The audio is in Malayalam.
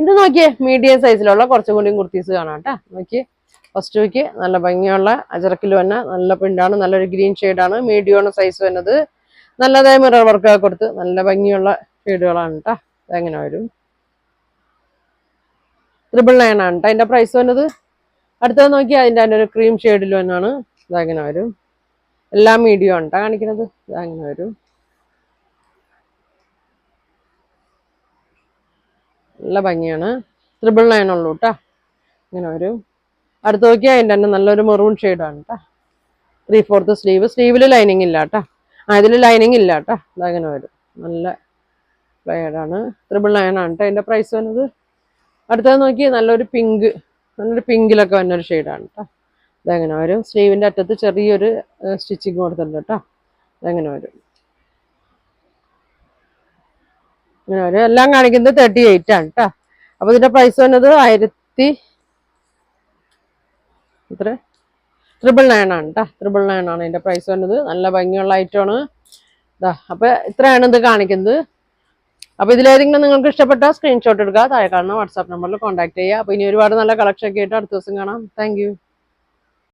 ഇത് നോക്കിയേ മീഡിയം സൈസിലുള്ള കുറച്ചും കൂടിയും കുർത്തീസ് കാണാം കേട്ടോ. നോക്കിയേ ഫസ്റ്റ് നോക്കി നല്ല ഭംഗിയുള്ള അജറക്കിൽ തന്നെ നല്ല പ്രിന്റാണ്, നല്ലൊരു ഗ്രീൻ ഷെയ്ഡാണ്, മീഡിയമാണ് സൈസ് വരുന്നത്. നല്ലതായ മിറർ വർക്കൊക്കെ കൊടുത്ത് നല്ല ഭംഗിയുള്ള ഷെയ്ഡുകളാണ് കേട്ടോ. അതെങ്ങനെ വരും? 999 ആണ് കേട്ടോ അതിന്റെ പ്രൈസ് വരുന്നത്. അടുത്തത് നോക്കി അതിന്റെ തന്നെ ഒരു ക്രീം ഷെയ്ഡിൽ തന്നെയാണ്. ഇതെങ്ങനെ വരും? എല്ലാം മീഡിയം ആണ് കേട്ടോ കാണിക്കുന്നത്. ഇതെങ്ങനെ വരും? നല്ല ഭംഗിയാണ്. 999 ഉള്ളൂ കേട്ടോ. ഇങ്ങനെ വരും. അടുത്ത് നോക്കിയാൽ അതിൻ്റെ തന്നെ നല്ലൊരു മെറൂൺ ഷെയ്ഡാണ് കേട്ടോ. 3/4 സ്ലീവ്, സ്ലീവിൽ ലൈനിങ് ഇല്ല കേട്ടോ. ഇതിൽ ലൈനിങ് ഇല്ല കേട്ടോ. അതങ്ങനെ വരും. നല്ല ഷെയ്ഡാണ്. 999 ആണ് കേട്ടോ അതിൻ്റെ പ്രൈസ് വരുന്നത്. അടുത്തത് നോക്കി നല്ലൊരു പിങ്ക്, നല്ലൊരു പിങ്കിലൊക്കെ വന്നൊരു ഷെയ്ഡാണ് കേട്ടോ. ഇതെങ്ങനെ വരും? സ്ലീവിൻ്റെ അറ്റത്ത് ചെറിയൊരു സ്റ്റിച്ചിങ് കൊടുത്തിട്ടുണ്ട് കേട്ടോ. ഇതെങ്ങനെ വരും? ഇങ്ങനെ വരും. എല്ലാം കാണിക്കുന്നത് 38 ആണ് കേട്ടോ. അപ്പോൾ ഇതിൻ്റെ പ്രൈസ് വന്നത് 999 ആണ് കേട്ടോ. 999 ആണ് ഇതിൻ്റെ പ്രൈസ് വന്നത്. നല്ല ഭംഗിയുള്ള ഐറ്റമാണ്. അപ്പോൾ ഇത്രയാണ് ഇത് കാണിക്കുന്നത്. അപ്പോൾ ഇതിലേതെങ്കിലും നിങ്ങൾക്ക് ഇഷ്ടപ്പെട്ട സ്ക്രീൻഷോട്ട് എടുക്കുക, താഴെ കാണുന്ന വാട്സാപ്പ് നമ്പറിൽ കോൺടാക്ട് ചെയ്യുക. അപ്പോൾ ഇനി ഒരുപാട് നല്ല കളക്ഷൻ ഒക്കെ ആയിട്ട് അടുത്ത ദിവസം കാണാം. താങ്ക്